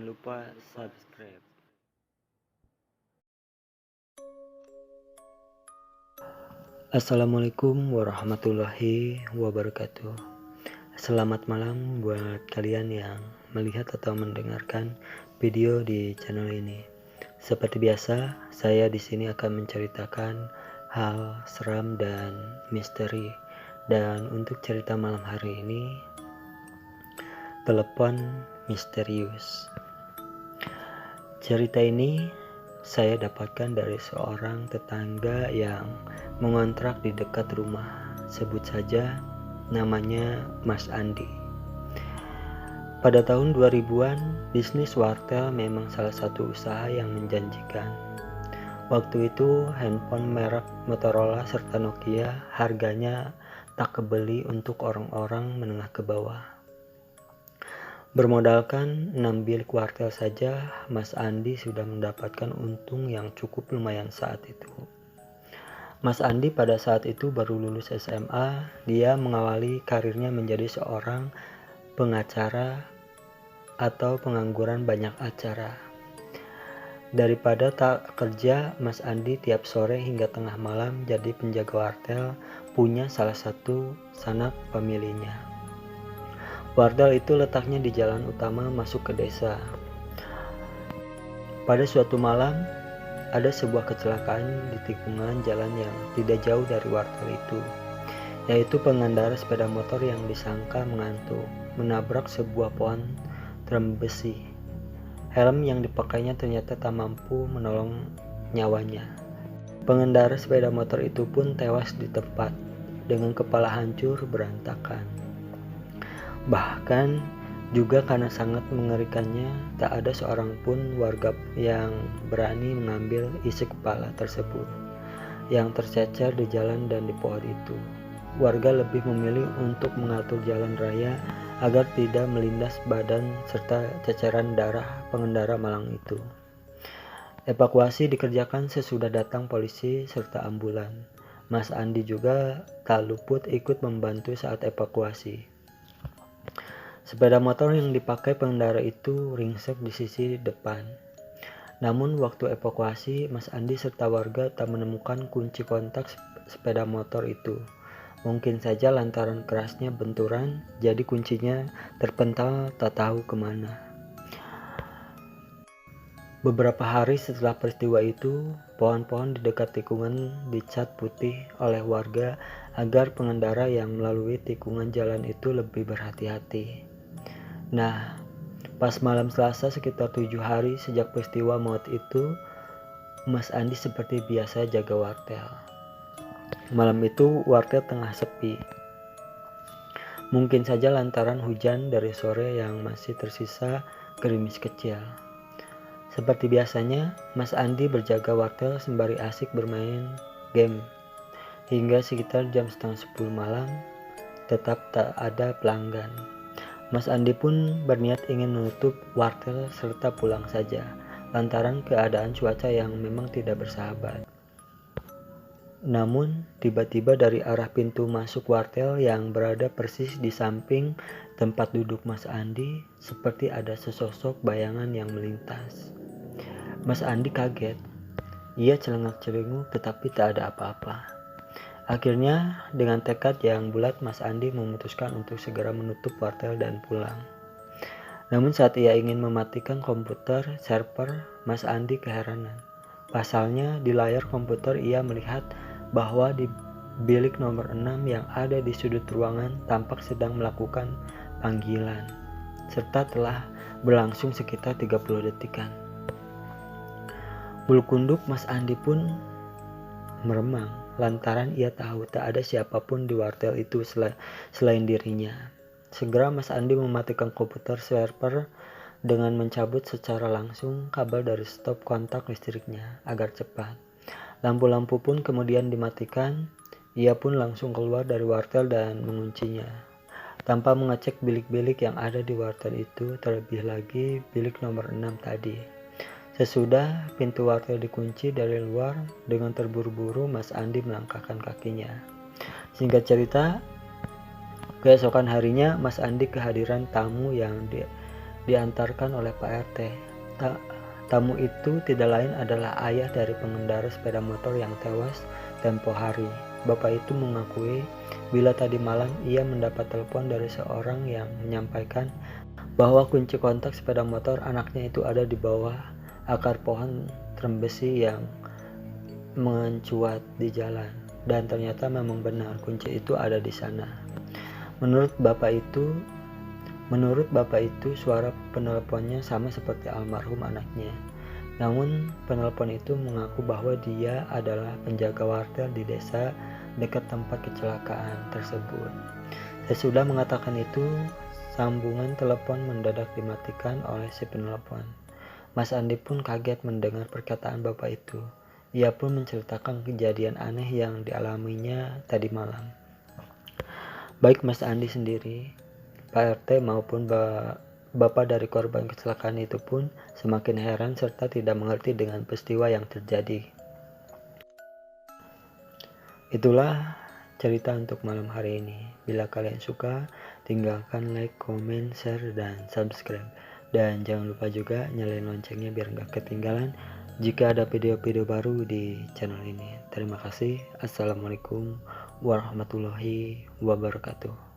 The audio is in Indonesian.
lupa subscribe. Assalamualaikum warahmatullahi wabarakatuh. Selamat malam buat kalian yang melihat atau mendengarkan video di channel ini. Seperti biasa, saya di sini akan menceritakan hal seram dan misteri. Dan untuk cerita malam hari ini, telepon misterius. Cerita ini saya dapatkan dari seorang tetangga yang mengontrak di dekat rumah. Sebut saja namanya Mas Andi. Pada tahun 2000-an, bisnis wartel memang salah satu usaha yang menjanjikan. Waktu itu handphone merek Motorola serta Nokia harganya tak kebeli untuk orang-orang menengah ke bawah. Bermodalkan 6 bilik wartel saja, Mas Andi sudah mendapatkan untung yang cukup lumayan saat itu. Mas Andi pada saat itu baru lulus SMA, dia mengawali karirnya menjadi seorang pengacara atau pengangguran banyak acara. Daripada tak kerja, Mas Andi tiap sore hingga tengah malam jadi penjaga wartel punya salah satu sanak pemilihnya. Wartel itu letaknya di jalan utama masuk ke desa. Pada suatu malam, ada sebuah kecelakaan di tikungan jalan yang tidak jauh dari wartel itu, yaitu pengendara sepeda motor yang disangka mengantuk menabrak sebuah pohon trem besi. Helm yang dipakainya ternyata tak mampu menolong nyawanya. Pengendara sepeda motor itu pun tewas di tempat dengan kepala hancur berantakan. Bahkan juga karena sangat mengerikannya, tak ada seorang pun warga yang berani mengambil isi kepala tersebut yang tercecer di jalan dan di pohon itu. Warga lebih memilih untuk mengatur jalan raya agar tidak melindas badan serta ceceran darah pengendara malang itu. Evakuasi dikerjakan sesudah datang polisi serta ambulan. Mas Andi juga tak luput ikut membantu saat evakuasi. Sepeda motor yang dipakai pengendara itu ringsek di sisi depan. Namun waktu evakuasi, Mas Andi serta warga tak menemukan kunci kontak sepeda motor itu. Mungkin saja lantaran kerasnya benturan, jadi kuncinya terpental tak tahu kemana. Beberapa hari setelah peristiwa itu, pohon-pohon di dekat tikungan dicat putih oleh warga agar pengendara yang melalui tikungan jalan itu lebih berhati-hati. Nah, pas malam Selasa sekitar 7 hari sejak peristiwa maut itu, Mas Andi seperti biasa jaga wartel. Malam itu wartel tengah sepi. Mungkin saja lantaran hujan dari sore yang masih tersisa gerimis kecil. Seperti biasanya, Mas Andi berjaga wartel sembari asik bermain game. Hingga sekitar jam setengah 10 malam, tetap tak ada pelanggan. Mas Andi pun berniat ingin menutup wartel serta pulang saja, lantaran keadaan cuaca yang memang tidak bersahabat. Namun, tiba-tiba dari arah pintu masuk wartel yang berada persis di samping tempat duduk Mas Andi, seperti ada sesosok bayangan yang melintas. Mas Andi kaget. Ia celengak-celinguk tetapi tak ada apa-apa. Akhirnya, dengan tekad yang bulat, Mas Andi memutuskan untuk segera menutup wartel dan pulang. Namun saat ia ingin mematikan komputer server, Mas Andi keheranan. Pasalnya, di layar komputer ia melihat bahwa di bilik nomor 6 yang ada di sudut ruangan tampak sedang melakukan panggilan, serta telah berlangsung sekitar 30 detikan. Bulu kunduk Mas Andi pun meremang, lantaran ia tahu tak ada siapapun di wartel itu selain dirinya. Segera Mas Andi mematikan komputer server dengan mencabut secara langsung kabel dari stop kontak listriknya agar cepat. Lampu-lampu pun kemudian dimatikan. Ia pun langsung keluar dari wartel dan menguncinya, tanpa mengecek bilik-bilik yang ada di wartel itu, terlebih lagi bilik nomor 6 tadi. Sesudah pintu wartel dikunci dari luar, dengan terburu-buru Mas Andi melangkahkan kakinya. Singkat cerita, keesokan harinya Mas Andi kehadiran tamu yang diantarkan oleh Pak RT. Tamu itu tidak lain adalah ayah dari pengendara sepeda motor yang tewas tempo hari. Bapak itu mengakui bila tadi malam ia mendapat telepon dari seorang yang menyampaikan bahwa kunci kontak sepeda motor anaknya itu ada di bawah akar pohon trembesi yang mencuat di jalan. Dan ternyata memang benar kunci itu ada di sana. Menurut bapak itu suara penelponnya sama seperti almarhum anaknya. Namun penelpon itu mengaku bahwa dia adalah penjaga wartel di desa dekat tempat kecelakaan tersebut. Sesudah mengatakan itu, sambungan telepon mendadak dimatikan oleh si penelpon. Mas Andi pun kaget mendengar perkataan bapak itu. Ia pun menceritakan kejadian aneh yang dialaminya tadi malam. Baik Mas Andi sendiri, Pak RT maupun bapak dari korban kecelakaan itu pun semakin heran serta tidak mengerti dengan peristiwa yang terjadi. Itulah cerita untuk malam hari ini. Bila kalian suka, tinggalkan like, comment, share, dan subscribe. Dan jangan lupa juga nyalain loncengnya biar gak ketinggalan jika ada video-video baru di channel ini. Terima kasih. Assalamualaikum warahmatullahi wabarakatuh.